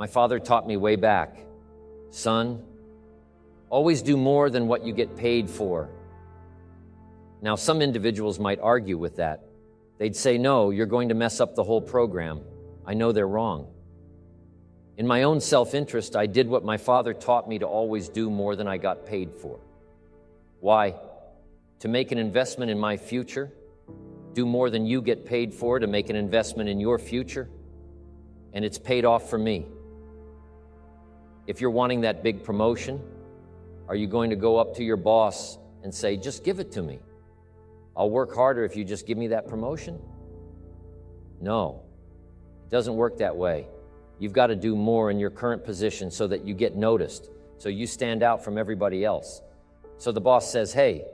My father taught me way back, son, always do more than what you get paid for. Now, some individuals might argue with that. They'd say, no, you're going to mess up the whole program. I know they're wrong. In my own self-interest, I did what my father taught me to always do more than I got paid for. Why? To make an investment in my future? Do more than you get paid for to make an investment in your future? And it's paid off for me. If you're wanting that big promotion, are you going to go up to your boss and say, just give it to me? I'll work harder if you just give me that promotion? No, it doesn't work that way. You've got to do more in your current position so that you get noticed, so you stand out from everybody else. So the boss says, hey,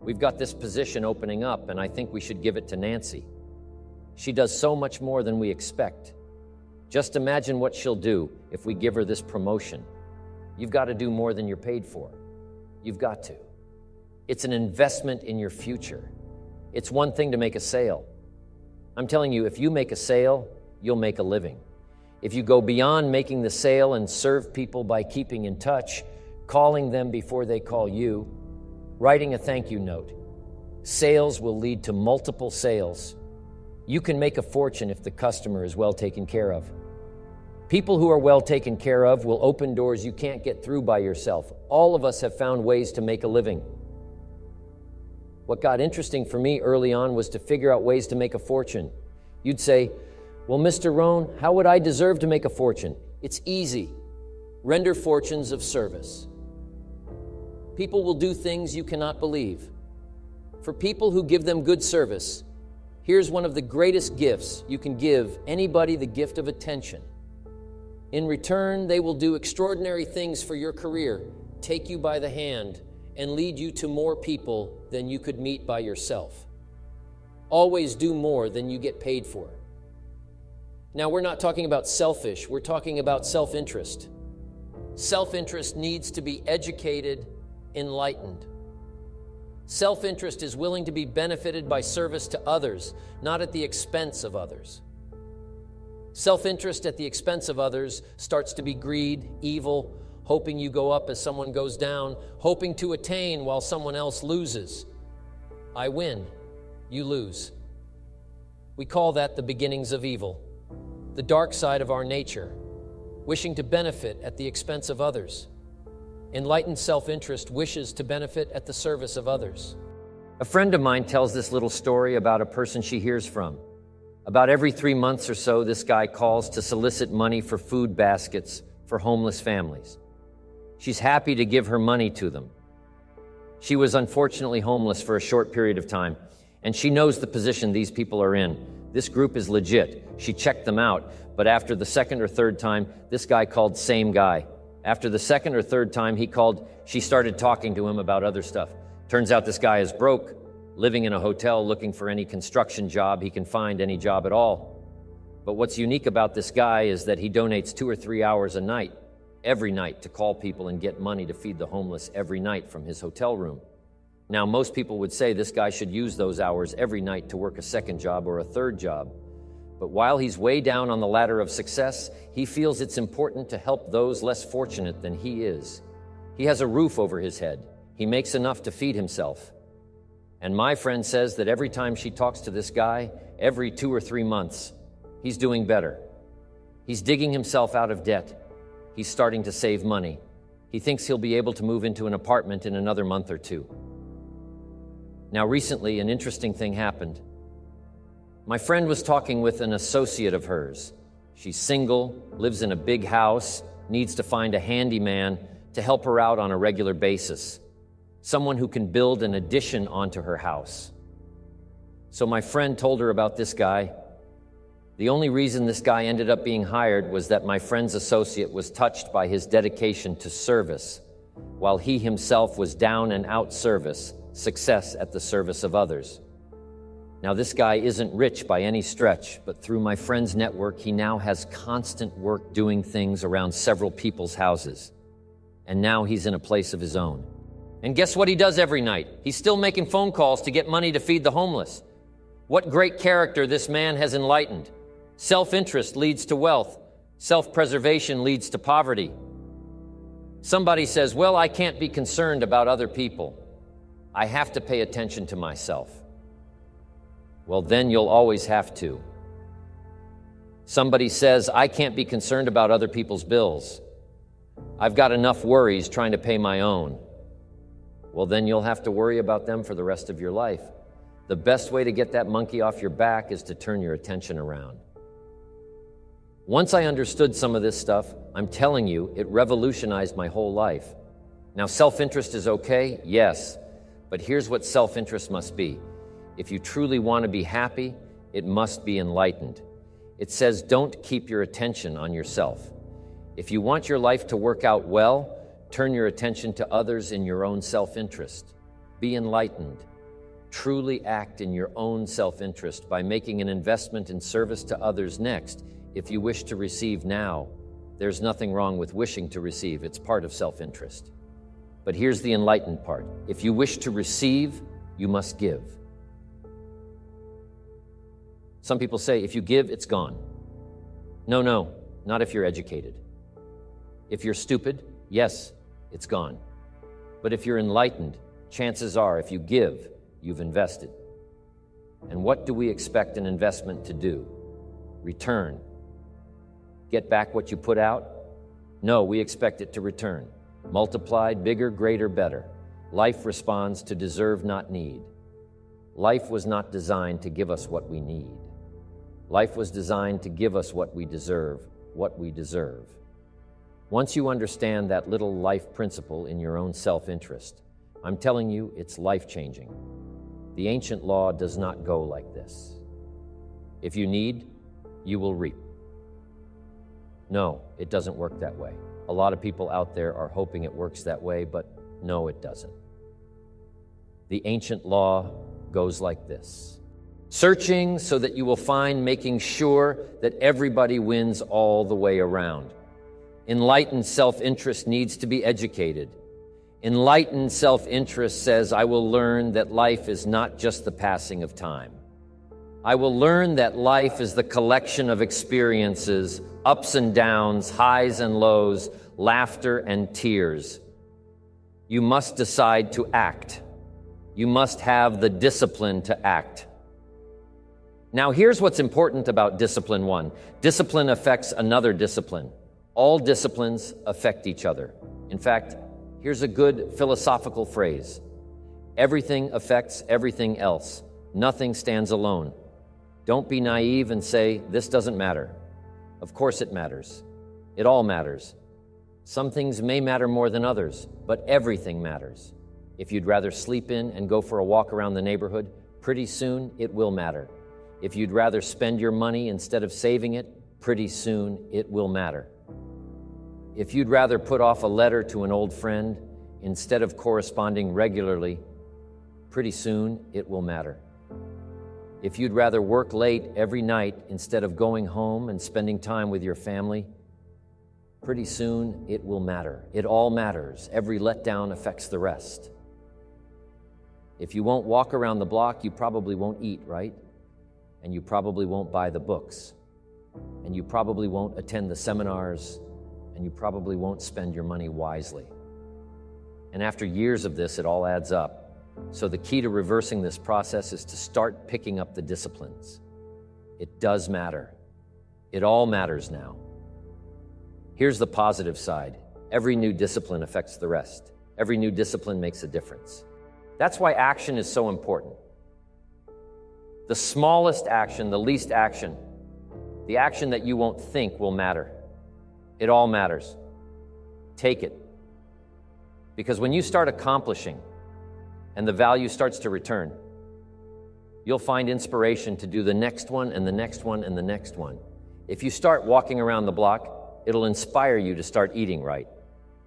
we've got this position opening up and I think we should give it to Nancy. She does so much more than we expect. Just imagine what she'll do if we give her this promotion. You've got to do more than you're paid for. You've got to. It's an investment in your future. It's one thing to make a sale. I'm telling you, if you make a sale, you'll make a living. If you go beyond making the sale and serve people by keeping in touch, calling them before they call you, writing a thank you note, sales will lead to multiple sales. You can make a fortune if the customer is well taken care of. People who are well taken care of will open doors you can't get through by yourself. All of us have found ways to make a living. What got interesting for me early on was to figure out ways to make a fortune. You'd say, well, Mr. Rohn, how would I deserve to make a fortune? It's easy. Render fortunes of service. People will do things you cannot believe. For people who give them good service, here's one of the greatest gifts you can give anybody: the gift of attention. In return, they will do extraordinary things for your career, take you by the hand, and lead you to more people than you could meet by yourself. Always do more than you get paid for. Now, we're not talking about selfish, we're talking about self-interest. Self-interest needs to be educated, enlightened. Self-interest is willing to be benefited by service to others, not at the expense of others. Self-interest at the expense of others starts to be greed, evil, hoping you go up as someone goes down, hoping to attain while someone else loses. I win, you lose. We call that the beginnings of evil, the dark side of our nature, wishing to benefit at the expense of others. Enlightened self-interest wishes to benefit at the service of others. A friend of mine tells this little story about a person she hears from. About every 3 months or so, this guy calls to solicit money for food baskets for homeless families. She's happy to give her money to them. She was unfortunately homeless for a short period of time, and she knows the position these people are in. This group is legit. She checked them out, but after the second or third time, this guy called, same guy. After the second or third time he called, she started talking to him about other stuff. Turns out this guy is broke, living in a hotel looking for any construction job he can find, any job at all. But what's unique about this guy is that he donates 2 or 3 hours a night, every night, to call people and get money to feed the homeless every night from his hotel room. Now, most people would say this guy should use those hours every night to work a second job or a third job. But while he's way down on the ladder of success, he feels it's important to help those less fortunate than he is. He has a roof over his head. He makes enough to feed himself. And my friend says that every time she talks to this guy, every 2 or 3 months, he's doing better. He's digging himself out of debt. He's starting to save money. He thinks he'll be able to move into an apartment in another month or 2. Now, recently, an interesting thing happened. My friend was talking with an associate of hers. She's single, lives in a big house, needs to find a handyman to help her out on a regular basis, someone who can build an addition onto her house. So my friend told her about this guy. The only reason this guy ended up being hired was that my friend's associate was touched by his dedication to service, while he himself was down and out success at the service of others. Now, this guy isn't rich by any stretch, but through my friend's network, he now has constant work doing things around several people's houses. And now he's in a place of his own. And guess what he does every night? He's still making phone calls to get money to feed the homeless. What great character this man has enlightened. Self-interest leads to wealth. Self-preservation leads to poverty. Somebody says, well, I can't be concerned about other people. I have to pay attention to myself. Well, then you'll always have to. Somebody says, I can't be concerned about other people's bills. I've got enough worries trying to pay my own. Well, then you'll have to worry about them for the rest of your life. The best way to get that monkey off your back is to turn your attention around. Once I understood some of this stuff, I'm telling you, it revolutionized my whole life. Now, self-interest is okay? Yes. But here's what self-interest must be. If you truly want to be happy, it must be enlightened. It says, don't keep your attention on yourself. If you want your life to work out well, turn your attention to others in your own self-interest. Be enlightened. Truly act in your own self-interest by making an investment in service to others next. If you wish to receive now, there's nothing wrong with wishing to receive. It's part of self-interest. But here's the enlightened part. If you wish to receive, you must give. Some people say, if you give, it's gone. No, not if you're educated. If you're stupid, yes, it's gone. But if you're enlightened, chances are, if you give, you've invested. And what do we expect an investment to do? Return. Get back what you put out? No, we expect it to return. Multiplied, bigger, greater, better. Life responds to deserve, not need. Life was not designed to give us what we need. Life was designed to give us what we deserve, what we deserve. Once you understand that little life principle in your own self-interest, I'm telling you, it's life-changing. The ancient law does not go like this. If you need, you will reap. No, it doesn't work that way. A lot of people out there are hoping it works that way, but no, it doesn't. The ancient law goes like this. Searching so that you will find, making sure that everybody wins all the way around. Enlightened self-interest needs to be educated. Enlightened self-interest says, I will learn that life is not just the passing of time. I will learn that life is the collection of experiences, ups and downs, highs and lows, laughter and tears. You must decide to act. You must have the discipline to act. Now, here's what's important about discipline one. Discipline affects another discipline. All disciplines affect each other. In fact, here's a good philosophical phrase. Everything affects everything else. Nothing stands alone. Don't be naive and say, this doesn't matter. Of course it matters. It all matters. Some things may matter more than others, but everything matters. If you'd rather sleep in and go for a walk around the neighborhood, pretty soon it will matter. If you'd rather spend your money instead of saving it, pretty soon it will matter. If you'd rather put off a letter to an old friend instead of corresponding regularly, pretty soon it will matter. If you'd rather work late every night instead of going home and spending time with your family, pretty soon it will matter. It all matters. Every letdown affects the rest. If you won't walk around the block, you probably won't eat, right? And you probably won't buy the books. And you probably won't attend the seminars. And you probably won't spend your money wisely. And after years of this, it all adds up. So the key to reversing this process is to start picking up the disciplines. It does matter. It all matters now. Here's the positive side. Every new discipline affects the rest. Every new discipline makes a difference. That's why action is so important. The smallest action, the least action, the action that you won't think will matter. It all matters. Take it. Because when you start accomplishing and the value starts to return, you'll find inspiration to do the next one and the next one and the next one. If you start walking around the block, it'll inspire you to start eating right.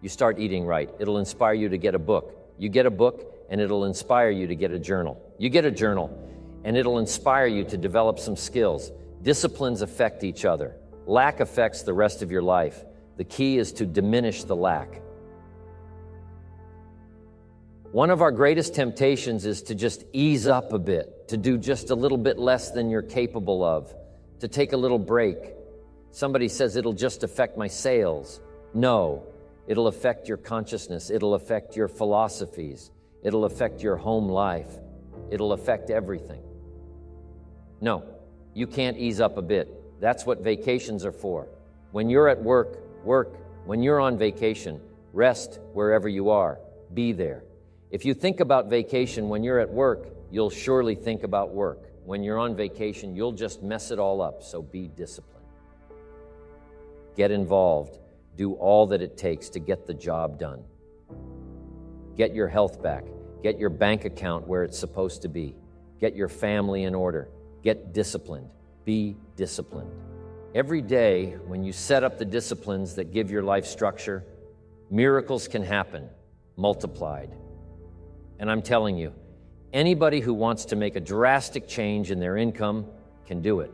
You start eating right. It'll inspire you to get a book. You get a book, and it'll inspire you to get a journal. You get a journal, and it'll inspire you to develop some skills. Disciplines affect each other. Lack affects the rest of your life. The key is to diminish the lack. One of our greatest temptations is to just ease up a bit, to do just a little bit less than you're capable of, to take a little break. Somebody says it'll just affect my sales. No, it'll affect your consciousness. It'll affect your philosophies. It'll affect your home life. It'll affect everything. No, you can't ease up a bit. That's what vacations are for. When you're at work, work. When you're on vacation, rest wherever you are. Be there. If you think about vacation when you're at work, you'll surely think about work. When you're on vacation, you'll just mess it all up, so be disciplined. Get involved. Do all that it takes to get the job done. Get your health back. Get your bank account where it's supposed to be. Get your family in order. Get disciplined. Be disciplined. Every day, when you set up the disciplines that give your life structure, miracles can happen, multiplied. And I'm telling you, anybody who wants to make a drastic change in their income can do it.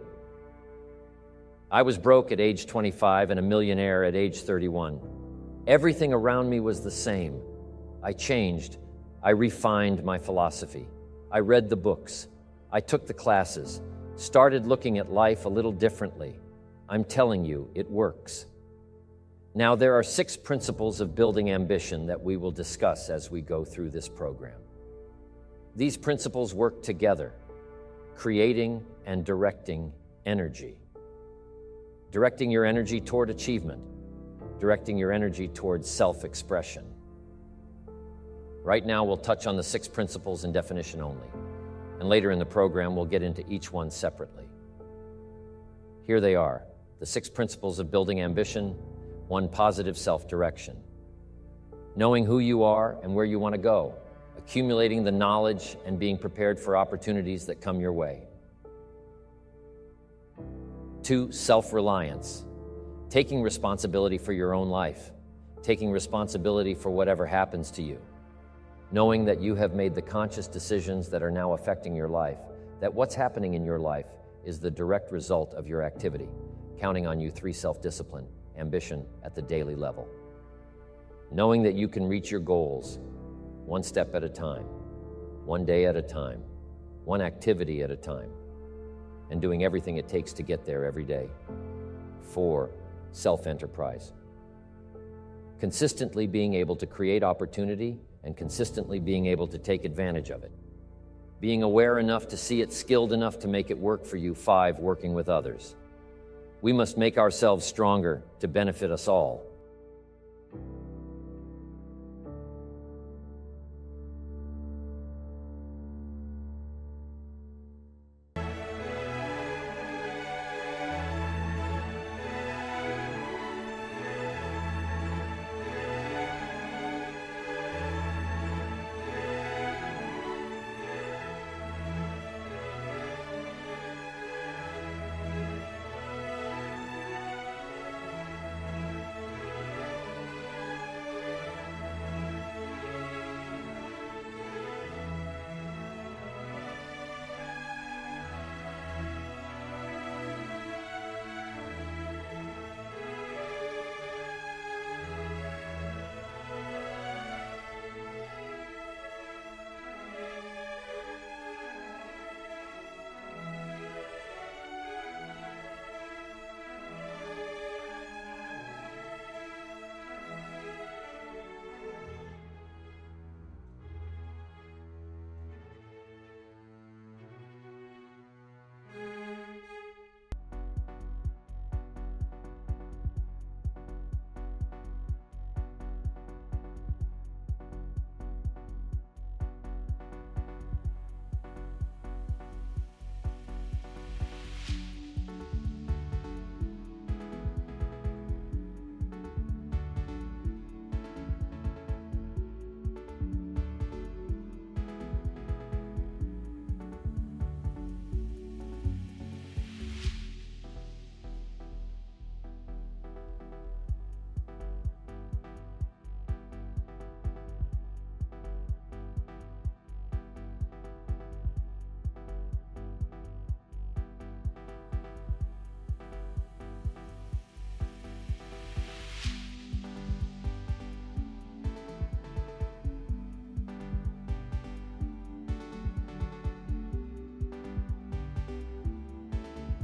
I was broke at age 25 and a millionaire at age 31. Everything around me was the same. I changed. I refined my philosophy. I read the books. I took the classes, started looking at life a little differently. I'm telling you, it works. Now, there are 6 principles of building ambition that we will discuss as we go through this program. These principles work together, creating and directing energy. Directing your energy toward achievement, directing your energy towards self-expression. Right now, we'll touch on the 6 principles in definition only, and later in the program, we'll get into each one separately. Here they are, the 6 principles of building ambition. 1, positive self-direction. Knowing who you are and where you want to go, accumulating the knowledge and being prepared for opportunities that come your way. 2, self-reliance. Taking responsibility for your own life, taking responsibility for whatever happens to you. Knowing that you have made the conscious decisions that are now affecting your life, that what's happening in your life is the direct result of your activity. Counting on you 3, self-discipline, ambition at the daily level. Knowing that you can reach your goals 1 step at a time, 1 day at a time, 1 activity at a time, and doing everything it takes to get there every day. 4, self-enterprise. Consistently being able to create opportunity and consistently being able to take advantage of it. Being aware enough to see it, skilled enough to make it work for you. 5, working with others. We must make ourselves stronger to benefit us all.